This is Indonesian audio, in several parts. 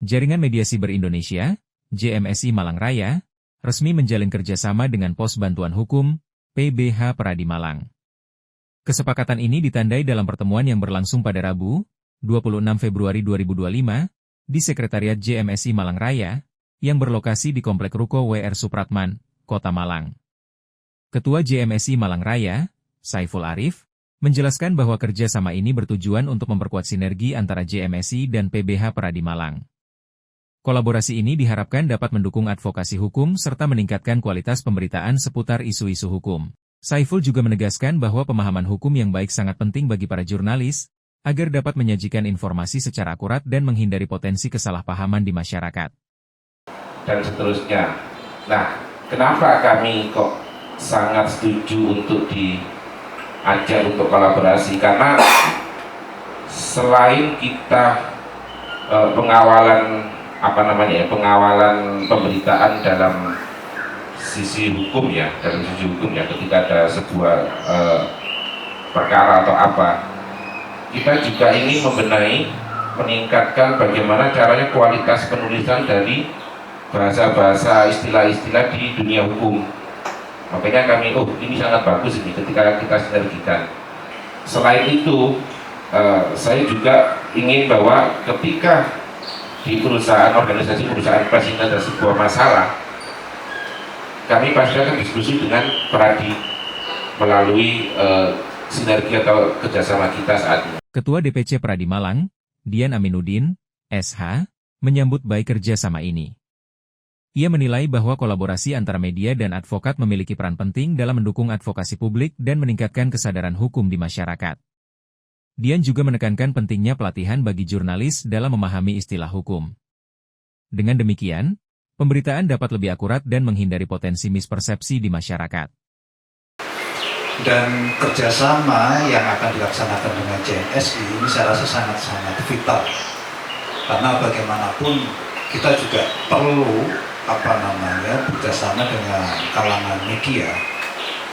Jaringan Media Siber Indonesia, JMSI Malang Raya, resmi menjalin kerjasama dengan Pos Bantuan Hukum, PBH Peradi Malang. Kesepakatan ini ditandai dalam pertemuan yang berlangsung pada Rabu, 26 Februari 2025, di Sekretariat JMSI Malang Raya, yang berlokasi di Komplek Ruko WR Supratman, Kota Malang. Ketua JMSI Malang Raya, Saiful Arif, menjelaskan bahwa kerjasama ini bertujuan untuk memperkuat sinergi antara JMSI dan PBH Peradi Malang. Kolaborasi ini diharapkan dapat mendukung advokasi hukum serta meningkatkan kualitas pemberitaan seputar isu-isu hukum. Saiful juga menegaskan bahwa pemahaman hukum yang baik sangat penting bagi para jurnalis, agar dapat menyajikan informasi secara akurat dan menghindari potensi kesalahpahaman di masyarakat. Dan seterusnya. Nah, kenapa kami kok sangat setuju untuk diajak untuk kolaborasi? Karena selain kita pengawalan pemberitaan dalam sisi hukum ya, ketika ada sebuah perkara atau apa, kita juga ingin meningkatkan bagaimana caranya kualitas penulisan dari bahasa-bahasa istilah-istilah di dunia hukum. Makanya kami, ini sangat bagus ini ketika kita sinergikan. Selain itu, saya juga ingin bahwa ketika di organisasi perusahaan pers ini ada sebuah masalah, kami pasti akan diskusi dengan Peradi melalui sinergi atau kerjasama kita saat ini. Ketua DPC Peradi Malang, Dian Aminuddin, SH, menyambut baik kerjasama ini. Ia menilai bahwa kolaborasi antara media dan advokat memiliki peran penting dalam mendukung advokasi publik dan meningkatkan kesadaran hukum di masyarakat. Dian juga menekankan pentingnya pelatihan bagi jurnalis dalam memahami istilah hukum. Dengan demikian, pemberitaan dapat lebih akurat dan menghindari potensi mispersepsi di masyarakat. Dan kerjasama yang akan dilaksanakan dengan JMSI ini saya rasa sangat-sangat vital. Karena bagaimanapun kita juga perlu bekerjasama dengan kalangan media.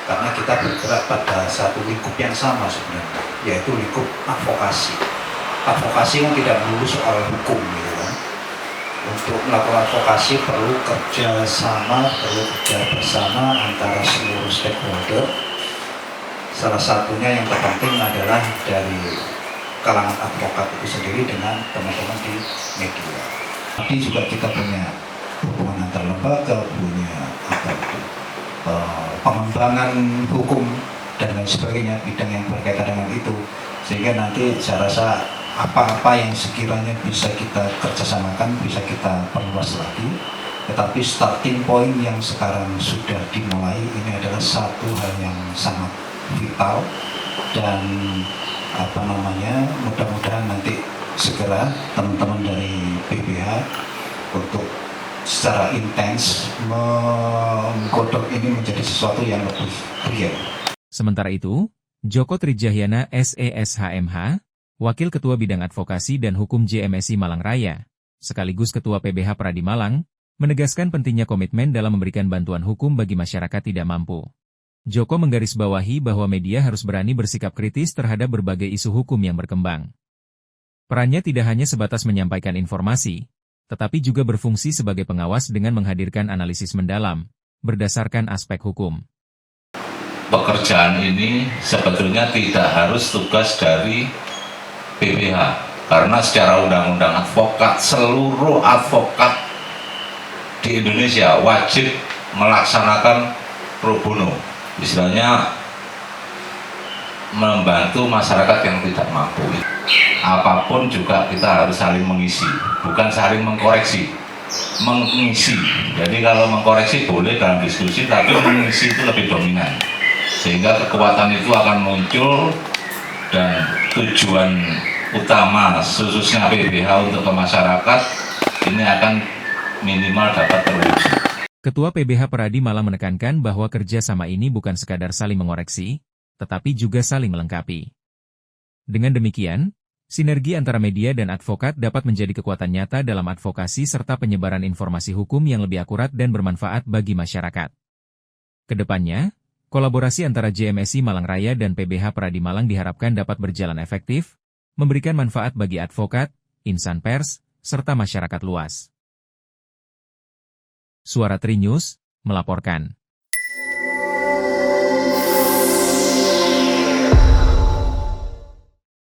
Karena kita bergerak pada satu lingkup yang sama sebenarnya, yaitu lingkup advokasi. Advokasi kan tidak melulu soal hukum, gitu kan. Untuk melakukan advokasi perlu kerja bersama antara seluruh stakeholder. Salah satunya yang terpenting adalah dari kalangan advokat itu sendiri dengan teman-teman di media. Tapi juga kita punya hubungan antar lembaga, punya pengembangan hukum dan lain sebagainya, bidang yang berkaitan dengan itu, sehingga nanti saya rasa apa-apa yang sekiranya bisa kita kerjasamakan bisa kita perluas lagi. Tetapi starting point yang sekarang sudah dimulai ini adalah satu hal yang sangat vital, dan mudah-mudahan nanti segera teman-teman dari PBH untuk secara intens menggodok ini menjadi sesuatu yang lebih real. Sementara itu, Joko Trijahyana SESHMH, Wakil Ketua Bidang Advokasi dan Hukum JMSI Malang Raya, sekaligus Ketua PBH Peradi Malang, menegaskan pentingnya komitmen dalam memberikan bantuan hukum bagi masyarakat tidak mampu. Joko menggarisbawahi bahwa media harus berani bersikap kritis terhadap berbagai isu hukum yang berkembang. Perannya tidak hanya sebatas menyampaikan informasi, tetapi juga berfungsi sebagai pengawas dengan menghadirkan analisis mendalam, berdasarkan aspek hukum. Pekerjaan ini sebetulnya tidak harus tugas dari PBH, karena secara undang-undang advokat, seluruh advokat di Indonesia wajib melaksanakan pro bono, istilahnya membantu masyarakat yang tidak mampu. Apapun juga kita harus saling mengisi, bukan saling mengkoreksi, mengisi. Jadi kalau mengkoreksi boleh dalam diskusi, tapi mengisi itu lebih dominan, sehingga kekuatan itu akan muncul dan tujuan utama khususnya PBH untuk ke masyarakat ini akan minimal dapat terwujud. Ketua PBH Peradi Malang menekankan bahwa kerjasama ini bukan sekadar saling mengoreksi, tetapi juga saling melengkapi. Dengan demikian, sinergi antara media dan advokat dapat menjadi kekuatan nyata dalam advokasi serta penyebaran informasi hukum yang lebih akurat dan bermanfaat bagi masyarakat. Kedepannya, kolaborasi antara JMSI Malang Raya dan PBH Peradi Malang diharapkan dapat berjalan efektif, memberikan manfaat bagi advokat, insan pers, serta masyarakat luas. Suara Trinews melaporkan.